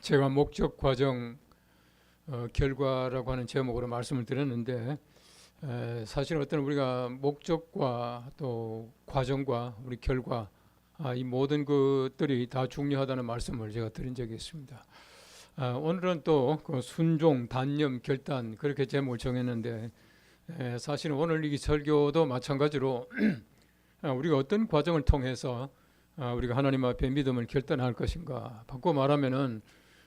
제가 목적, 과정, 결과라고 하는 제목으로 말씀을 드렸는데 사실 어떤 우리가 목적과 또 과정과 우리 결과 이 모든 것들이 다 중요하다는 말씀을 제가 드린 적이 있습니다. 오늘은 또 그 순종, 단념, 결단 그렇게 제목을 정했는데 사실은 오늘 이 설교도 마찬가지로 우리가 어떤 과정을 통해서 우리가 하나님 앞에 믿음을 결단할 것인가, 바꿔 말하면은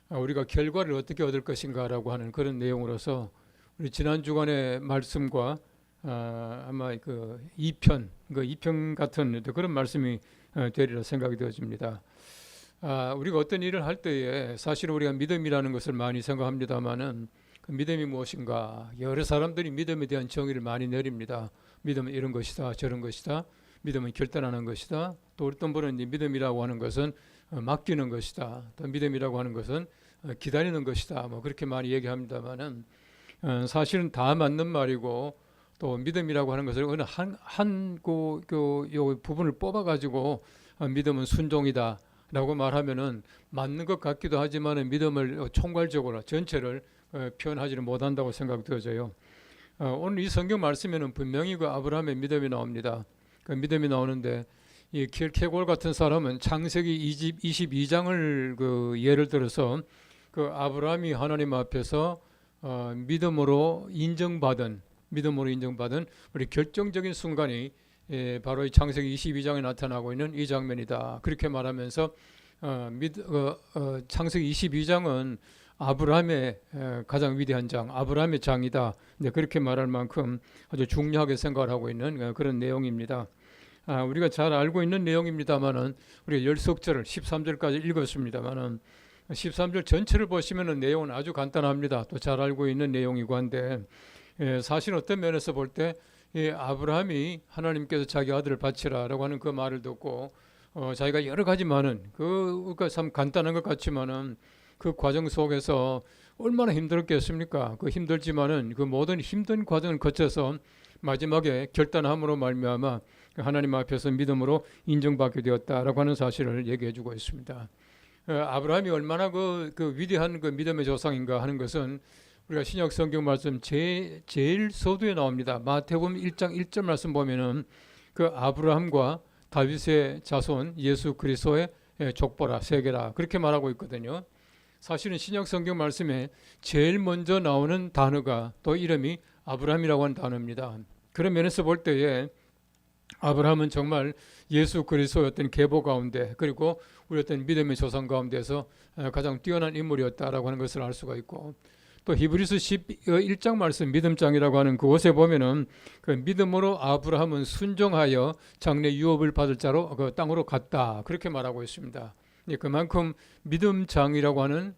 우리가 결과를 어떻게 얻을 것인가라고 하는 그런 내용으로서 우리 지난 주간의 말씀과 아마 그 2편 같은 그런 말씀이 되리라 생각이 되어집니다. 우리가 어떤 일을 할 때에 사실 우리가 믿음이라는 것을 많이 생각합니다만은 그 믿음이 무엇인가, 여러 사람들이 믿음에 대한 정의를 많이 내립니다. 믿음은 이런 것이다, 저런 것이다. 믿음은 결단하는 것이다. 또 어떤 분은 믿음이라고 하는 것은 맡기는 것이다. 또 믿음이라고 하는 것은 기다리는 것이다. 뭐 그렇게 많이 얘기합니다만은 사실은 다 맞는 말이고, 또 믿음이라고 하는 것을 어느 요 부분을 뽑아 가지고 믿음은 순종이다라고 말하면은 맞는 것 같기도 하지만은 믿음을 총괄적으로 전체를 표현하지는 못한다고 생각되어져요. 오늘 이 성경 말씀에는 분명히 그 아브라함의 믿음이 나옵니다. 그 믿음이 나오는데 이 킬케골 같은 사람은 창세기 22장을 그 예를 들어서 그 아브라함이 하나님 앞에서 믿음으로 인정받은 우리 결정적인 순간이 바로 이 창세기 22장에 나타나고 있는 이 장면이다. 그렇게 말하면서 창세기 22장은 아브라함의 가장 위대한 장, 아브라함의 장이다. 그렇게 말할 만큼 아주 중요하게 생각을 하고 있는 그런 내용입니다. 우리가 잘 알고 있는 내용입니다만은 우리가 열석절을 13절까지 읽었습니다만은 13절 전체를 보시면은 내용은 아주 간단합니다. 또 잘 알고 있는 내용이고 한데 사실 어떤 면에서 볼 때 아브라함이 하나님께서 자기 아들을 바치라라고 하는 그 말을 듣고 자기가 여러 가지 많은 그러니까 참 간단한 것 같지만은 그 과정 속에서 얼마나 힘들었겠습니까? 그 힘들지만은 그 모든 힘든 과정을 거쳐서 마지막에 결단함으로 말미암아 하나님 앞에서 믿음으로 인정받게 되었다라고 하는 사실을 얘기해주고 있습니다. 아브라함이 얼마나 그 위대한 그 믿음의 조상인가 하는 것은 우리가 신약 성경 말씀 제일 서두에 나옵니다. 마태복음 1장 1절 말씀 보면은 그 아브라함과 다윗의 자손 예수 그리스도의 족보라 세계라 그렇게 말하고 있거든요. 사실은 신약 성경 말씀에 제일 먼저 나오는 단어가 또 이름이 아브라함이라고 하는 단어입니다. 그런 면에서 볼 때에 아브라함은 정말 예수 그리스도의 어떤 계보 가운데, 그리고 우리 어떤 믿음의 조상 가운데서 가장 뛰어난 인물이었다라고 하는 것을 알 수가 있고, 또 히브리서 11장 말씀 믿음장이라고 하는 그곳에 보면은 그 믿음으로 아브라함은 순종하여 장래 유업을 받을 자로 그 땅으로 갔다 그렇게 말하고 있습니다. 그만큼 믿음장이라고 하는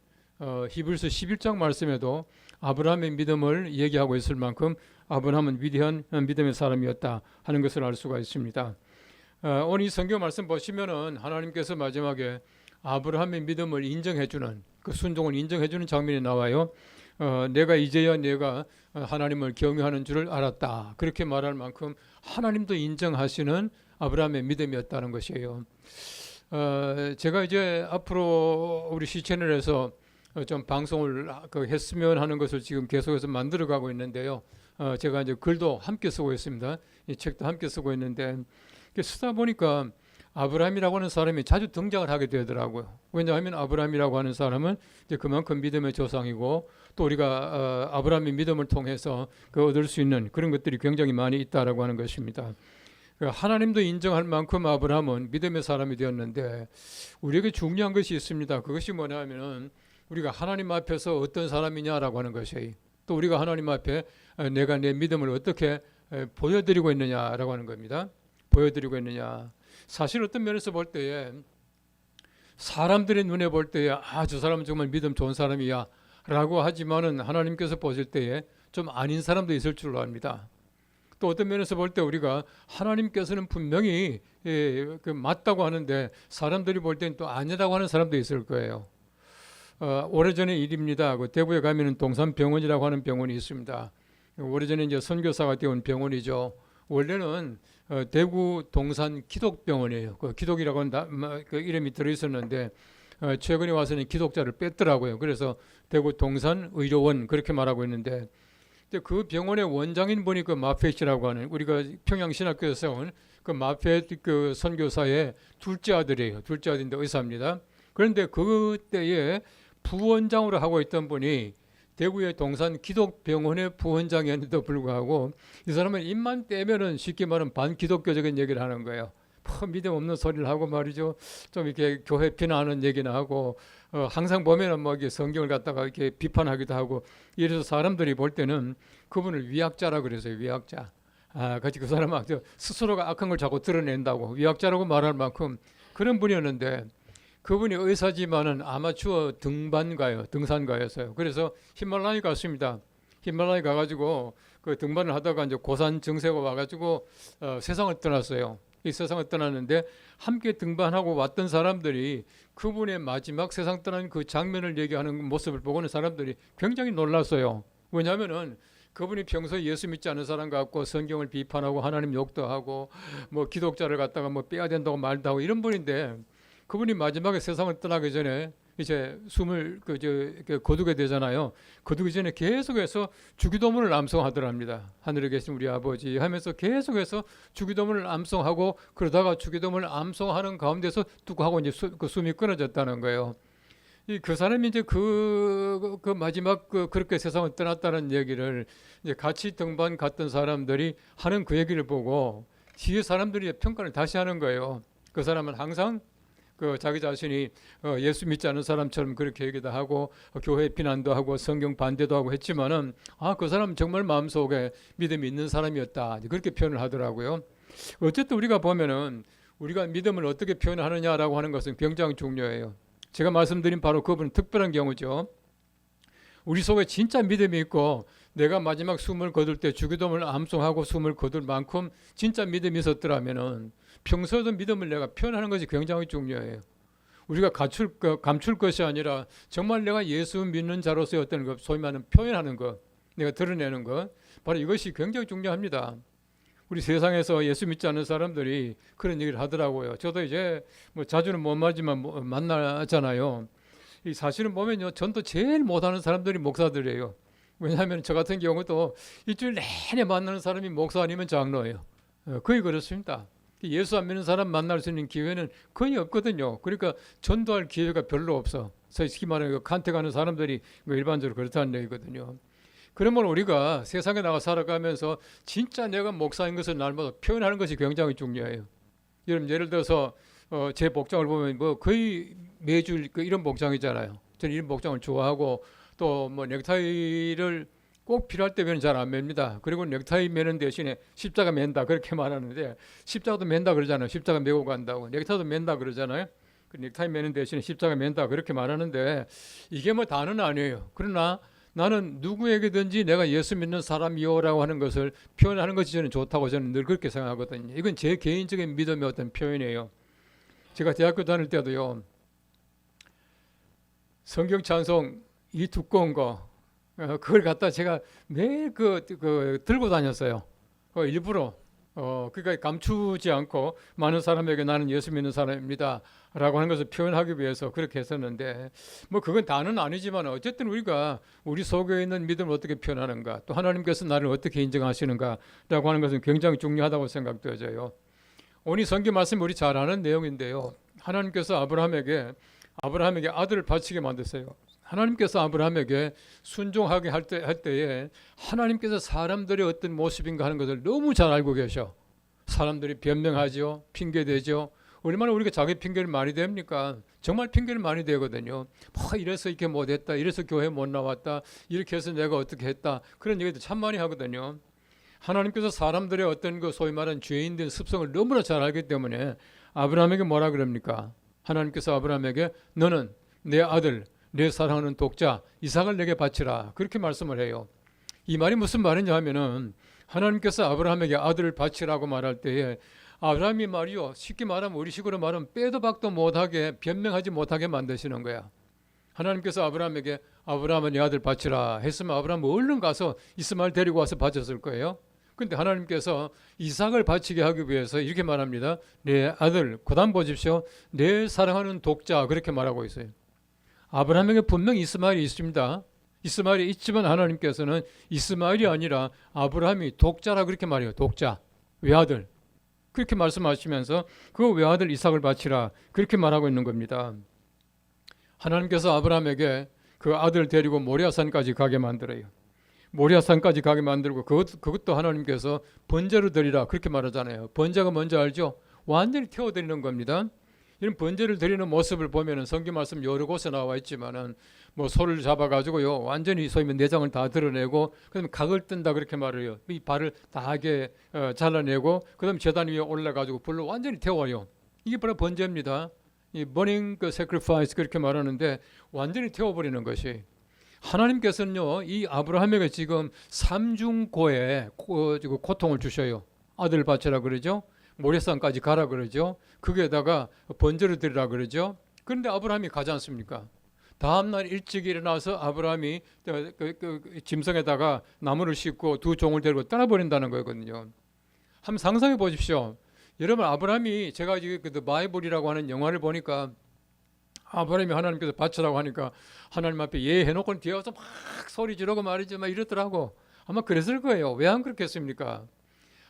히브리서 11장 말씀에도 아브라함의 믿음을 얘기하고 있을 만큼 아브라함은 위대한 믿음의 사람이었다 하는 것을 알 수가 있습니다. 오늘 이 성경 말씀 보시면은 하나님께서 마지막에 아브라함의 믿음을 인정해주는, 그 순종을 인정해주는 장면이 나와요. 내가 이제야 내가 하나님을 경외하는 줄을 알았다 그렇게 말할 만큼 하나님도 인정하시는 아브라함의 믿음이었다는 것이에요. 제가 이제 앞으로 우리 시채널에서 좀 방송을 했으면 하는 것을 지금 계속해서 만들어가고 있는데요. 제가 이제 글도 함께 쓰고 있습니다. 이 책도 함께 쓰고 있는데 쓰다 보니까 아브라함이라고 하는 사람이 자주 등장을 하게 되더라고요. 왜냐하면 아브라함이라고 하는 사람은 이제 그만큼 믿음의 조상이고, 또 우리가 아브라함의 믿음을 통해서 그 얻을 수 있는 그런 것들이 굉장히 많이 있다라고 하는 것입니다. 하나님도 인정할 만큼 아브라함은 믿음의 사람이 되었는데 우리에게 중요한 것이 있습니다. 그것이 뭐냐면은 우리가 하나님 앞에서 어떤 사람이냐라고 하는 것이에요. 또 우리가 하나님 앞에 내가 내 믿음을 어떻게 보여드리고 있느냐라고 하는 겁니다. 보여드리고 있느냐. 사실 어떤 면에서 볼 때에 사람들의 눈에 볼 때에 저 사람은 정말 믿음 좋은 사람이야 라고 하지만은 하나님께서 보실 때에 좀 아닌 사람도 있을 줄로 압니다. 또 어떤 면에서 볼 때 우리가 하나님께서는 분명히 맞다고 하는데 사람들이 볼 때는 또 아니라고 하는 사람도 있을 거예요. 오래전의 일입니다. 그 대구에 가면은 동산병원이라고 하는 병원이 있습니다. 오래전에 이제 선교사가 되온 병원이죠. 원래는 대구 동산 기독병원이에요. 그 기독이라고 하는 그 이름이 들어 있었는데 최근에 와서는 기독자를 뺐더라고요. 그래서 대구 동산의료원 그렇게 말하고 있는데, 근데 그 병원의 원장인 분이 그 마페시라고 하는, 우리가 평양신학교에서 세운 그 마페 그 선교사의 둘째 아들이에요. 둘째 아들인데 의사입니다. 그런데 그때에 부원장으로 하고 있던 분이 대구의 동산 기독병원의 부원장이었는데도 불구하고 이 사람은 입만 떼면은 쉽게 말하면 반기독교적인 얘기를 하는 거예요. 믿음 없는 소리를 하고 말이죠. 좀 이렇게 교회 비난하는 얘기나 하고, 항상 보면은 뭐 이렇게 성경을 갖다가 이렇게 비판하기도 하고, 이래서 사람들이 볼 때는 그분을 위학자라 그래서요. 위학자. 같이 그 사람은 스스로가 악한 걸 자꾸 드러낸다고 위학자라고 말할 만큼 그런 분이었는데, 그분이 의사지만은 아마추어 등산가였어요. 그래서 히말라야 갔습니다. 히말라야 가가지고 그 등반을 하다가 이제 고산 증세가 와가지고 세상을 떠났어요. 이 세상을 떠났는데 함께 등반하고 왔던 사람들이 그분의 마지막 세상 떠난 그 장면을 얘기하는 모습을 보고는 사람들이 굉장히 놀랐어요. 왜냐하면은 그분이 평소에 예수 믿지 않은 사람 같고 성경을 비판하고 하나님 욕도 하고 뭐 기독자를 갖다가 뭐 빼야 된다고 말도 하고 이런 분인데, 그분이 마지막에 세상을 떠나기 전에 이제 숨을 거두게 되잖아요. 거두기 전에 계속해서 주기도문을 암송하더랍니다. 하늘에 계신 우리 아버지 하면서 계속해서 주기도문을 암송하고, 그러다가 주기도문을 암송하는 가운데서 뚝 하고 이제 숨이 끊어졌다는 거예요. 그 사람이 이제 그 마지막 그렇게 세상을 떠났다는 얘기를 이제 같이 등반 갔던 사람들이 하는 그 얘기를 보고 뒤에 사람들이 평가를 다시 하는 거예요. 그 사람은 항상 자기 자신이 예수 믿지 않은 사람처럼 그렇게 얘기도 하고 교회 비난도 하고 성경 반대도 하고 했지만은 그 사람은 정말 마음속에 믿음이 있는 사람이었다, 그렇게 표현을 하더라고요. 어쨌든 우리가 보면은 우리가 믿음을 어떻게 표현하느냐라고 하는 것은 굉장히 중요해요. 제가 말씀드린 바로 그분은 특별한 경우죠. 우리 속에 진짜 믿음이 있고 내가 마지막 숨을 거둘 때 주기도문을 암송하고 숨을 거둘 만큼 진짜 믿음이 있었더라면은 평소에도 믿음을 내가 표현하는 것이 굉장히 중요해요. 우리가 감출 것이 아니라 정말 내가 예수 믿는 자로서의 어떤 것, 소위 말하는 표현하는 것, 내가 드러내는 것, 바로 이것이 굉장히 중요합니다. 우리 세상에서 예수 믿지 않는 사람들이 그런 얘기를 하더라고요. 저도 이제 뭐 자주는 못 만나지만 만나잖아요. 이 사실은 보면요, 전도 제일 못하는 사람들이 목사들이에요. 왜냐하면 저 같은 경우도 일주일 내내 만나는 사람이 목사 아니면 장로예요. 거의 그렇습니다. 예수 안 믿는 사람 만날 수 있는 기회는 거의 없거든요. 그러니까 전도할 기회가 별로 없어. 솔직히 말하면 간택하는 사람들이 일반적으로 그렇다는 얘기거든요. 그러면 우리가 세상에 나가 살아가면서 진짜 내가 목사인 것을 날마다 표현하는 것이 굉장히 중요해요. 여러분, 예를 들어서 제 복장을 보면 뭐 거의 매주 이런 복장이잖아요. 저는 이런 복장을 좋아하고 또 뭐 넥타이를 꼭 필요할 때면 잘 안 맵니다. 그리고 넥타이 매는 대신에 십자가 맨다 그렇게 말하는데, 십자가도 맨다 그러잖아요. 십자가 메고 간다고. 넥타이도 맨다 그러잖아요. 그 넥타이 매는 대신에 십자가 맨다 그렇게 말하는데, 이게 뭐 다는 아니에요. 그러나 나는 누구에게든지 내가 예수 믿는 사람이요라고 하는 것을 표현하는 것이 저는 좋다고 저는 늘 그렇게 생각하거든요. 이건 제 개인적인 믿음의 어떤 표현이에요. 제가 대학교 다닐 때도요, 성경 찬송 이 두꺼운 거 그걸 갖다 제가 매일 들고 다녔어요. 일부러 그러니까 감추지 않고 많은 사람에게 나는 예수 믿는 사람입니다 라고 하는 것을 표현하기 위해서 그렇게 했었는데, 뭐 그건 다는 아니지만 어쨌든 우리가 우리 속에 있는 믿음을 어떻게 표현하는가, 또 하나님께서 나를 어떻게 인정하시는가 라고 하는 것은 굉장히 중요하다고 생각되어져요. 오늘 성경 말씀 우리 잘 아는 내용인데요, 하나님께서 아브라함에게 아들을 바치게 만드세요. 하나님께서 아브라함에게 순종하게 할 때에 하나님께서 사람들의 어떤 모습인가 하는 것을 너무 잘 알고 계셔. 사람들이 변명하죠, 핑계대죠. 얼마나 우리가 자기 핑계를 많이 댑니까? 정말 핑계를 많이 대거든요. 이래서 이렇게 못했다, 이래서 교회 못 나왔다, 이렇게 해서 내가 어떻게 했다, 그런 얘기도 참 많이 하거든요. 하나님께서 사람들의 어떤 소위 말하는 죄인된 습성을 너무나 잘 알기 때문에 아브라함에게 뭐라 그럽니까? 하나님께서 아브라함에게 너는 내 아들, 내 사랑하는 독자 이삭을 내게 바치라, 그렇게 말씀을 해요. 이 말이 무슨 말이냐 하면은, 하나님께서 아브라함에게 아들을 바치라고 말할 때에 아브라함이 말이요, 쉽게 말하면 우리식으로 말하면 빼도 박도 못하게, 변명하지 못하게 만드시는 거야. 하나님께서 아브라함에게 아브라함은 내 아들 바치라 했으면 아브라함은 얼른 가서 이스마엘 데리고 와서 바쳤을 거예요. 근데 하나님께서 이삭을 바치게 하기 위해서 이렇게 말합니다. 내 아들, 그다음 보십시오. 내 사랑하는 독자, 그렇게 말하고 있어요. 아브라함에게 분명히 이스마엘이 있습니다. 이스마엘이 있지만 하나님께서는 이스마엘이 아니라 아브라함이 독자라 그렇게 말해요. 독자, 외아들. 그렇게 말씀하시면서 그 외아들 이삭을 바치라 그렇게 말하고 있는 겁니다. 하나님께서 아브라함에게 그 아들 데리고 모리아산까지 가게 만들어요. 모리아산까지 가게 만들고 그것도 하나님께서 번제로 드리라 그렇게 말하잖아요. 번제가 뭔지 알죠? 완전히 태워드리는 겁니다. 이런 번제를 드리는 모습을 보면은 성경 말씀 여러 곳에 나와 있지만은 뭐 소를 잡아가지고요 완전히 소위면 내장을 다 드러내고 그다음에 각을 뜬다 그렇게 말해요. 이 발을 다하게 잘라내고 그다음 제단 위에 올라가지고 불로 완전히 태워요. 이게 바로 번제입니다. 이 burning sacrifice 그렇게 말하는데 완전히 태워버리는 것이. 하나님께서는요 이 아브라함에게 지금 삼중고에 고통을 주셔요. 아들 바쳐라 그러죠. 모래산까지 가라 그러죠. 거기에다가 번제를 드리라 그러죠. 그런데 아브라함이 가지 않습니까? 다음날 일찍 일어나서 아브라함이 짐승에다가 나무를 싣고 두 종을 데리고 떠나버린다는 거거든요. 한번 상상해 보십시오. 여러분 아브라함이 제가 지금 그 바이블이라고 하는 영화를 보니까 아브라함이 하나님께서 바치라고 하니까 하나님 앞에 예해놓고 뒤에 와서 막 소리 지르고 말이지 막 이러더라고. 아마 그랬을 거예요. 왜 안 그렇겠습니까?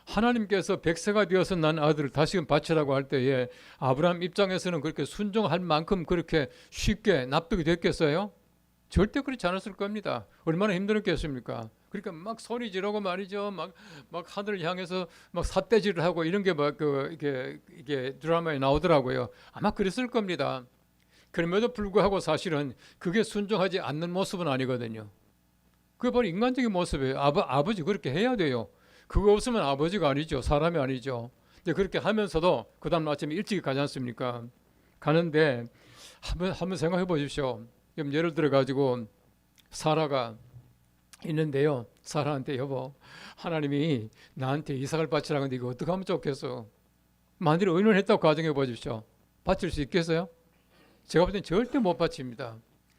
하나님께서 백세가 되어서 난 아들을 다시금 바치라고 할 때에 아브라함 입장에서는 그렇게 순종할 만큼 그렇게 쉽게 납득이 됐겠어요? 절대 그렇지 않았을 겁니다. 얼마나 힘들었겠습니까? 그러니까 막 소리 지르고 말이죠. 막 하늘을 향해서 막 삿대질을 하고 이런 게 막 이게 드라마에 나오더라고요. 아마 그랬을 겁니다. 그럼에도 불구하고 사실은 그게 순종하지 않는 모습은 아니거든요. 그게 바로 인간적인 모습이에요. 아버지 그렇게 해야 돼요. 그거 없으면 아버지가 아니죠. 사람이 아니죠. 근데 그렇게 하면서도 그 다음 아침에 일찍 가지 않습니까? 가는데 한번 생각해 보십시오. 예를 들어 가지고 사라가 있는데요. 사라한테 여보 하나님이 나한테 이삭을 바치라고 하는데 이거 어떻게 하면 좋겠어? 만일 의논했다고 가정해 보십시오. 바칠 수 있겠어요? 제가 볼 땐 절대 못 바칩니다.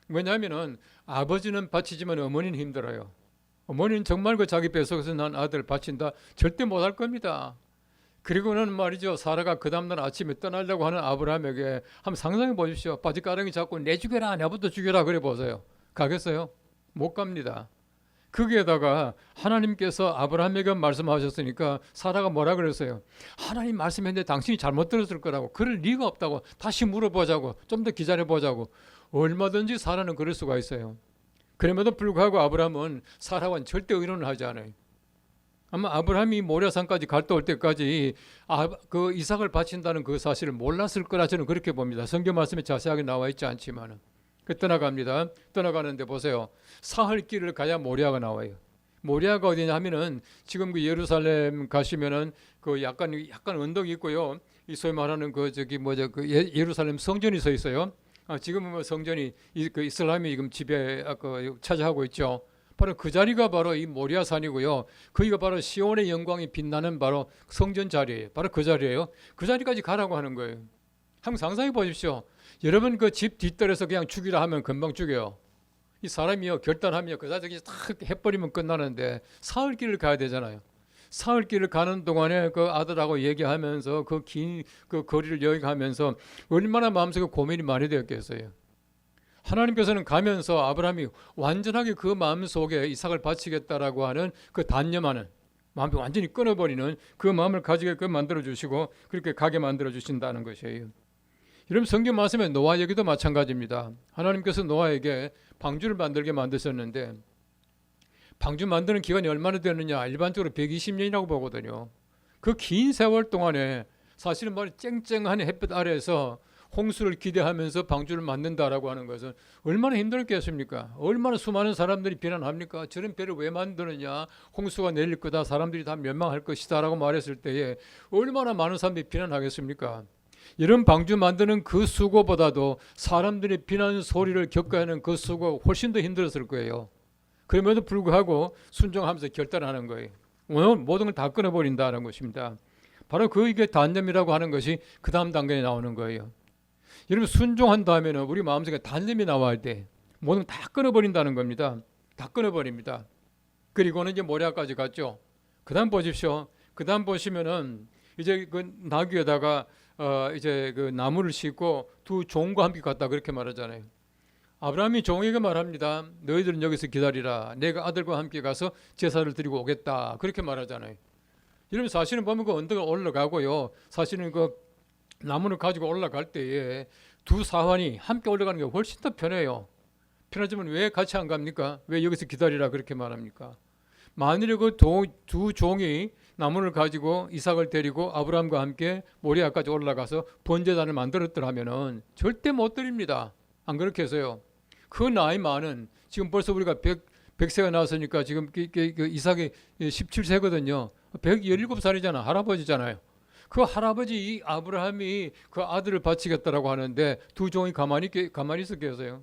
왜냐하면 아버지는 바치지만 어머니는 힘들어요. 어머니는 정말 그 자기 뱃속에서 난 아들 바친다 절대 못할 겁니다. 그리고는 말이죠 사라가 그 다음날 아침에 떠나려고 하는 아브라함에게 한번 상상해 보십시오. 바지가랑이 잡고 내 죽여라 내부터 죽여라 그래 보세요. 가겠어요? 못 갑니다. 거기에다가 하나님께서 아브라함에게 말씀하셨으니까 사라가 뭐라 그랬어요? 하나님 말씀했는데 당신이 잘못 들었을 거라고. 그럴 리가 없다고. 다시 물어보자고. 좀 더 기다려보자고. 얼마든지 사라는 그럴 수가 있어요. 그럼에도 불구하고 아브라함은 사라와는 절대 의논을 하지 않아요. 아마 아브라함이 모리아산까지 갔다 올 때까지 그 이삭을 바친다는 그 사실을 몰랐을 거라 저는 그렇게 봅니다. 성경 말씀에 자세하게 나와 있지 않지만 떠나갑니다. 떠나가는데 보세요. 사흘길을 가야 모리아가 나와요. 모리아가 어디냐 하면은 지금 그 예루살렘 가시면은 그 약간 언덕이 있고요. 이 소위 말하는 그 예루살렘 성전이 서 있어요. 지금은 뭐 성전이 그 이슬람이 지금 지배 차지하고 있죠. 바로 그 자리가 바로 이 모리아산이고요. 거기가 바로 시온의 영광이 빛나는 바로 성전 자리예요. 바로 그 자리예요. 그 자리까지 가라고 하는 거예요. 한번 상상해 보십시오. 여러분 그 집 뒷뜰에서 그냥 죽이라 하면 금방 죽여요. 이 사람이요 결단하면 그 자리까지 탁 해버리면 끝나는데 사흘길을 가야 되잖아요. 사흘길을 가는 동안에 그 아들하고 얘기하면서 그 긴 그 거리를 여행하면서 얼마나 마음속에 고민이 많이 되었겠어요. 하나님께서는 가면서 아브라함이 완전하게 그 마음속에 이삭을 바치겠다라고 하는 그 단념하는 마음이 완전히 끊어버리는 그 마음을 가지게 만들어 주시고 그렇게 가게 만들어 주신다는 것이에요. 여러분 성경 말씀에 노아 얘기도 마찬가지입니다. 하나님께서 노아에게 방주를 만들게 만드셨는데 방주 만드는 기간이 얼마나 되느냐 일반적으로 120년이라고 보거든요. 그 긴 세월 동안에 사실은 쨍쨍한 햇볕 아래에서 홍수를 기대하면서 방주를 만든다라고 하는 것은 얼마나 힘들겠습니까? 얼마나 수많은 사람들이 비난합니까? 저런 배를 왜 만드느냐? 홍수가 내릴 거다. 사람들이 다 멸망할 것이다 라고 말했을 때에 얼마나 많은 사람들이 비난하겠습니까? 이런 방주 만드는 그 수고보다도 사람들이 비난 소리를 겪어야 하는 그 수고 훨씬 더 힘들었을 거예요. 그럼에도 불구하고 순종하면서 결단하는 거예요. 오늘 모든 걸 다 끊어버린다는 것입니다. 바로 이게 단념이라고 하는 것이 그 다음 단계에 나오는 거예요. 여러분 순종한 다음에는 우리 마음속에 단념이 나와야 돼. 모든 걸 다 끊어버린다는 겁니다. 다 끊어버립니다. 그리고는 이제 모리아까지 갔죠. 그다음 보십시오. 그다음 보시면은 이제 그 나귀에다가 이제 그 나무를 싣고 두 종과 함께 갔다 그렇게 말하잖아요. 아브라함이 종에게 말합니다. 너희들은 여기서 기다리라. 내가 아들과 함께 가서 제사를 드리고 오겠다. 그렇게 말하잖아요. 이러면 사실은 보면 그 언덕을 올라가고요. 사실은 그 나무를 가지고 올라갈 때에 두 사환이 함께 올라가는 게 훨씬 더 편해요. 편하지만 왜 같이 안 갑니까? 왜 여기서 기다리라 그렇게 말합니까? 만일에 그 두 종이 나무를 가지고 이삭을 데리고 아브라함과 함께 모리아까지 올라가서 번제단을 만들었더라면은 절대 못 드립니다. 안 그렇게 해서요. 그 나이 많은 지금 벌써 우리가 100세가 나왔으니까 지금 그 이삭이 17세거든요. 117살이잖아. 할아버지잖아요. 그 할아버지 이 아브라함이 그 아들을 바치겠다라고 하는데 두 종이 가만히 있었겠어요.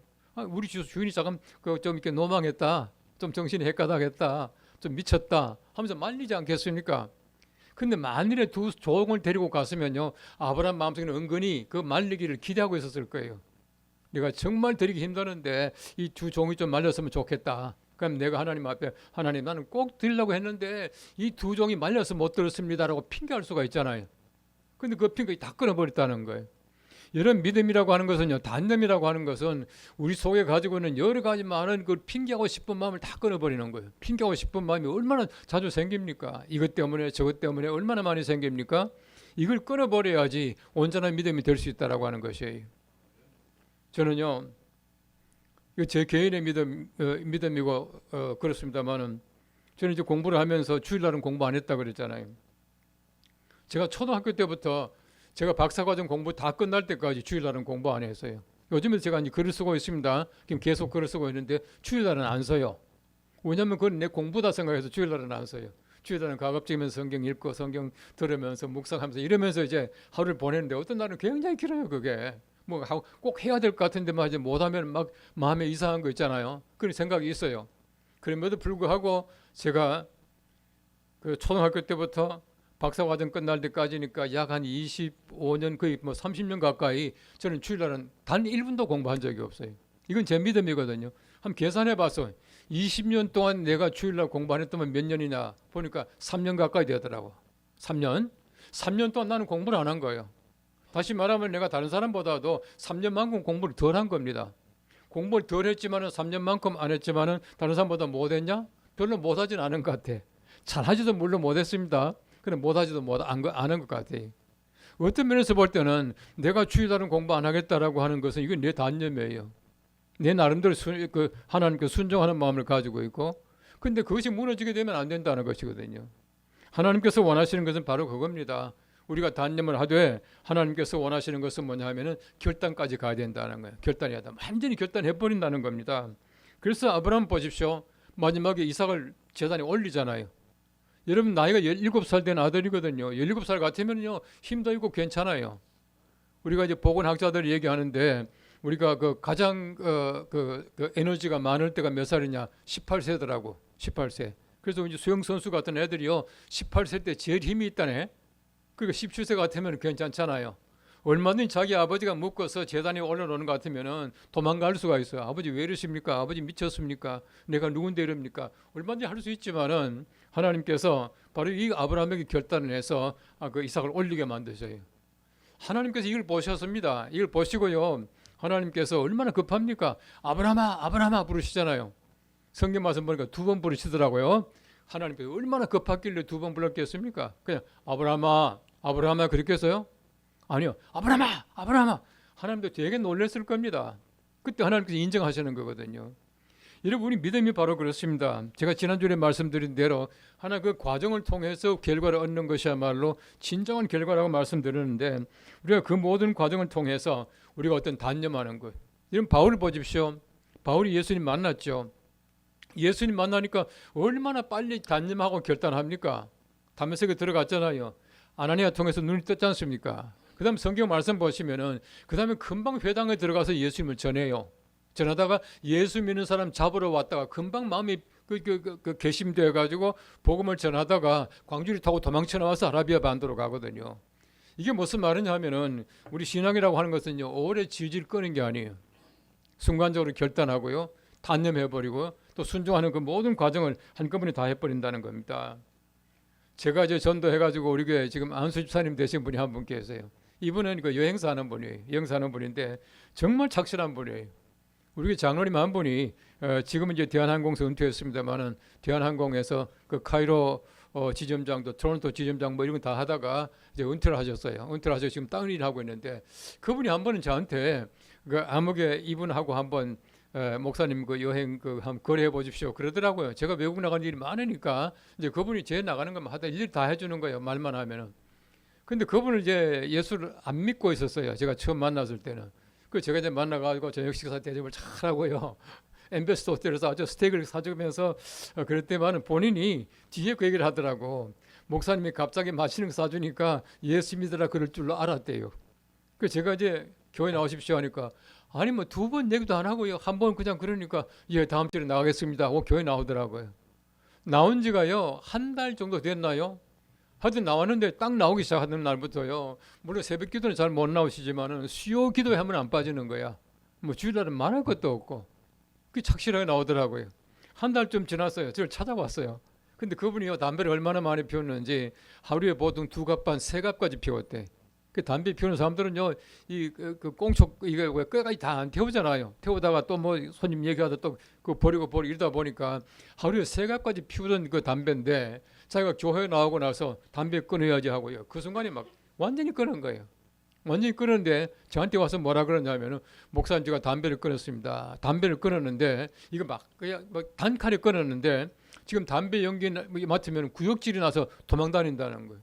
우리 주인이 잠깐 좀 이렇게 노망했다. 좀 정신이 헷가닥했다. 좀 미쳤다 하면서 말리지 않겠습니까? 근데 만일에 두 종을 데리고 갔으면요. 아브라함 마음속에는 은근히 그 말리기를 기대하고 있었을 거예요. 내가 정말 데리기 힘드는데 이 두 종이 좀 말렸으면 좋겠다. 그럼 내가 하나님 앞에 하나님 나는 꼭 드리려고 했는데 이 두 종이 말려서 못 들었습니다라고 핑계할 수가 있잖아요. 근데 그 핑계 다 끊어버렸다는 거예요. 이런 믿음이라고 하는 것은요, 단념이라고 하는 것은 우리 속에 가지고 있는 여러 가지 많은 그 핑계하고 싶은 마음을 다 끊어버리는 거예요. 핑계하고 싶은 마음이 얼마나 자주 생깁니까? 이것 때문에 저것 때문에 얼마나 많이 생깁니까? 이걸 끊어버려야지 온전한 믿음이 될 수 있다라고 하는 것이에요. 저는요, 이거 제 개인의 믿음이고 그렇습니다만은 저는 이제 공부를 하면서 주일날은 공부 안 했다 그랬잖아요. 제가 초등학교 때부터 제가 박사과정 공부 다 끝날 때까지 주일날은 공부 안 했어요. 요즘에 제가 이제 글을 쓰고 있습니다. 지금 계속 글을 쓰고 있는데 주일날은 안 써요. 왜냐하면 그건 내 공부다 생각해서 주일날은 안 써요. 주일날은 가급적이면 성경 읽고 성경 들으면서 묵상하면서 이러면서 이제 하루를 보내는데 어떤 날은 굉장히 길어요. 그게 뭐 꼭 해야 될 것 같은데 막 이제 못하면 막 마음에 이상한 거 있잖아요. 그런 생각이 있어요. 그럼에도 불구하고 제가 그 초등학교 때부터 박사과정 끝날 때까지니까 약 한 25년 거의 뭐 30년 가까이 저는 주일날은 단 1분도 공부한 적이 없어요. 이건 제 믿음이거든요. 한번 계산해 봐서 20년 동안 내가 주일날 공부 안 했더만 몇 년이나 보니까 3년 가까이 되더라고. 3년? 3년 동안 나는 공부를 안 한 거예요. 다시 말하면 내가 다른 사람보다도 3년만큼 공부를 덜 한 겁니다. 공부를 덜 했지만은 3년만큼 안 했지만은 다른 사람보다 못했냐? 별로 못하진 않은 것 같아. 잘하지도 물론 못했습니다. 그럼 못하지도 안 한 것 같아요. 어떤 면에서 볼 때는 내가 주일날은 공부 안 하겠다라고 하는 것은 이건 내 단념이에요. 내 나름대로 하나님께 순종하는 마음을 가지고 있고, 근데 그것이 무너지게 되면 안 된다는 것이거든요. 하나님께서 원하시는 것은 바로 그겁니다. 우리가 단념을 하되 하나님께서 원하시는 것은 뭐냐 하면은 결단까지 가야 된다는 거예요. 결단해야 한다. 완전히 결단해버린다는 겁니다. 그래서 아브라함 보십시오. 마지막에 이삭을 제단에 올리잖아요. 여러분 나이가 17살 된 아들이거든요. 17살 같으면요 힘도 있고 괜찮아요. 우리가 이제 보건학자들이 얘기하는데 우리가 그 가장 그 에너지가 많을 때가 몇 살이냐? 18세더라고. 18세. 그래서 이제 수영 선수 같은 애들이요 18세 때 제일 힘이 있다네. 그러니까 17세 같으면 괜찮잖아요. 얼마든지 자기 아버지가 묶어서 재단에 올려놓는 것 같으면은 도망갈 수가 있어요. 아버지 왜 이러십니까? 아버지 미쳤습니까? 내가 누군데 이럽니까? 얼마든지 할 수 있지만은 하나님께서 바로 이 아브라함에게 결단을 해서 그 이삭을 올리게 만드셔요. 하나님께서 이걸 보셨습니다. 이걸 보시고요. 하나님께서 얼마나 급합니까? 아브라함아, 아브라함아 부르시잖아요. 성경 말씀 보니까 두 번 부르시더라고요. 하나님께서 얼마나 급했길래 두 번 불렀겠습니까? 그냥 아브라함아, 아브라함아 그랬겠어요? 아니요. 아브라함아, 아브라함아. 하나님도 되게 놀랐을 겁니다. 그때 하나님께서 인정하시는 거거든요. 여러분 우리 믿음이 바로 그렇습니다. 제가 지난주에 말씀드린 대로 하나 그 과정을 통해서 결과를 얻는 것이야말로 진정한 결과라고 말씀드렸는데 우리가 그 모든 과정을 통해서 우리가 어떤 단념하는 것. 여러분 바울을 보십시오. 바울이 예수님 만났죠. 예수님 만나니까 얼마나 빨리 단념하고 결단합니까? 담에색에 들어갔잖아요. 아나니아 통해서 눈이 떴지 않습니까? 그 다음 성경 말씀 보시면은 그 다음에 금방 회당에 들어가서 예수님을 전해요. 전하다가 예수 믿는 사람 잡으러 왔다가 금방 마음이 개심되어 가지고 복음을 전하다가 광주리 타고 도망쳐 나와서 아라비아 반도로 가거든요. 이게 무슨 말이냐 하면은 우리 신앙이라고 하는 것은요 오래 질질 끄는 게 아니에요. 순간적으로 결단하고요 단념해버리고 또 순종하는 그 모든 과정을 한꺼번에 다 해버린다는 겁니다. 제가 이제 전도해가지고 우리 교회 지금 안수 집사님 되신 분이 한 분 계세요. 이분은 그 여행사 하는 분이에요. 여행사 하는 분인데 정말 착실한 분이에요. 우리 교회 장로님 한 분이 지금은 이제 대한항공에서 은퇴했습니다만은 대한항공에서 그 카이로 지점장도 토론토 지점장 뭐 이런 거 다 하다가 이제 은퇴를 하셨어요. 은퇴를 하셔서 지금 다른 일을 하고 있는데 그분이 한 번은 저한테 그 암흑에 이분하고 한번 목사님 그 여행 그 한번 거래해 보십시오 그러더라고요. 제가 외국 나가는 일이 많으니까 이제 그분이 제 나가는 것만 하다 일 다 해주는 거예요. 말만 하면은. 근데 그분을 이제 예수를 안 믿고 있었어요. 제가 처음 만났을 때는. 그 제가 이제 만나가지고 저녁 식사 대접을 잘하고요. 엠베스터 호텔에서 아주 스테이크를 사주면서 그랬더니만 본인이 뒤에 그 얘기를 하더라고. 목사님이 갑자기 맛있는 거 사주니까 예수 믿으라 그럴 줄로 알았대요. 그 제가 이제 교회 나오십시오 하니까 아니 뭐 두 번 얘기도 안 하고요. 한 번 그냥 그러니까 예 다음 주에 나가겠습니다 하고 교회 나오더라고요. 나온 지가요 한 달 정도 됐나요? 하여튼 나왔는데 딱 나오기 시작하는 날부터요. 물론 새벽 기도는 잘 못 나오시지만은 수요 기도에 하면 안 빠지는 거야. 뭐 주일날은 말할 것도 없고. 그 착실하게 나오더라고요. 한 달쯤 지났어요. 저를 찾아왔어요. 근데 그분이요 담배를 얼마나 많이 피웠는지 하루에 보통 2갑 반, 3갑까지 피웠대. 그 담배 피우는 사람들은요 그 꽁초 이게 왜 끝까지 다 안 태우잖아요. 태우다가 또 뭐 손님 얘기하다 또 그 버리고 이러다 보니까 하루에 3갑까지 피우던 그 담배인데 자기가 교회 나오고 나서 담배 끊어야지 하고요. 그 순간에 막 완전히 끊은 거예요. 완전히 끊었는데 저한테 와서 뭐라 그러냐면은 목사님 제가 담배를 끊었습니다. 담배를 끊었는데 이거 막 그냥 막 단칼에 끊었는데 지금 담배 연기 맡으면 구역질이 나서 도망 다닌다는 거예요.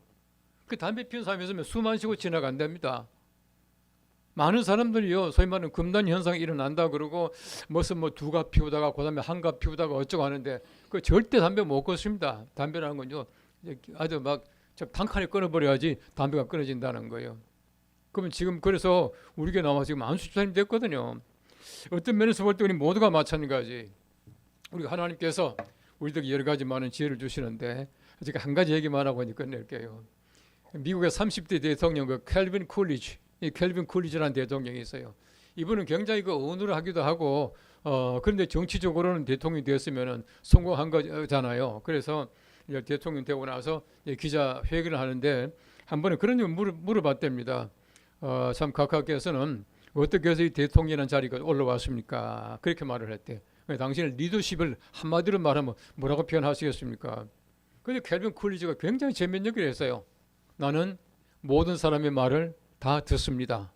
그 담배 피운 사람이 있으면 숨 안 쉬고 지나간답니다. 많은 사람들이요 소위 말하는 금단 현상이 일어난다 그러고 무슨 뭐 2갑 피우다가 그다음에 1갑 피우다가 어쩌고 하는데 그 절대 담배 못 끊습니다. 담배라는 건요 아주 막 단칼에 끊어버려야지 담배가 끊어진다는 거예요. 그러면 지금 그래서 우리 교회 나와 지금 안수집사님 됐거든요. 어떤 면에서 볼 때 우리 모두가 마찬가지. 우리 하나님께서 우리들에게 여러 가지 많은 지혜를 주시는데 제가 한 가지 얘기만 하고 끝낼게요. 미국의 30대 대통령 그 캘빈 쿨리지, 이 캘빈 쿨리지라는 대통령이 있어요. 이분은 굉장히 그 언어를 하기도 하고 그런데 정치적으로는 대통령이 되었으면은 성공한 거잖아요. 그래서 대통령 되고 나서 기자 회견을 하는데 한 번에 그런 걸 물어봤답니다. 참 각하께서는 어떻게 해서 이 대통령이라는 자리가 올라왔습니까? 그렇게 말을 했대. 당신의 리더십을 한마디로 말하면 뭐라고 표현하시겠습니까? 그런데 캘빈 쿨리지가 굉장히 재미있는 얘기를 했어요. 나는 모든 사람의 말을 다 듣습니다.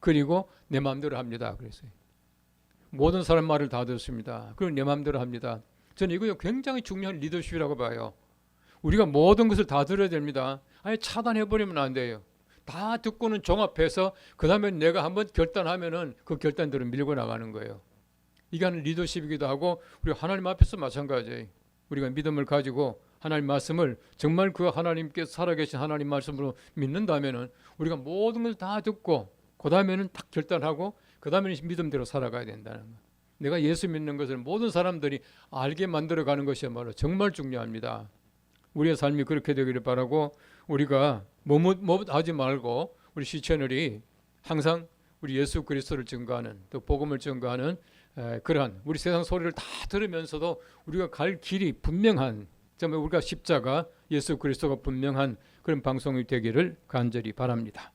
그리고 내 마음대로 합니다. 그랬어요. 모든 사람 말을 다 듣습니다. 그리고 내 마음대로 합니다. 저는 이거 굉장히 중요한 리더십이라고 봐요. 우리가 모든 것을 다 들어야 됩니다. 아예 차단해버리면 안 돼요. 다 듣고는 종합해서 그 다음에 내가 한번 결단하면은 그 결단대로 밀고 나가는 거예요. 이게 하는 리더십이기도 하고 우리 하나님 앞에서 마찬가지예요. 우리가 믿음을 가지고 하나님 말씀을 정말 그 하나님께서 살아계신 하나님 말씀으로 믿는다면은 우리가 모든 걸 다 듣고 그 다음에는 딱 결단하고 그 다음에는 믿음대로 살아가야 된다는 거예요. 내가 예수 믿는 것을 모든 사람들이 알게 만들어가는 것이야말로 정말 중요합니다. 우리의 삶이 그렇게 되기를 바라고 우리가 머뭇하지 말고 우리 시채널이 항상 우리 예수 그리스도를 증거하는 또 복음을 증거하는 그러한 우리 세상 소리를 다 들으면서도 우리가 갈 길이 분명한 정말 우리가 십자가 예수 그리스도가 분명한 그런 방송이 되기를 간절히 바랍니다.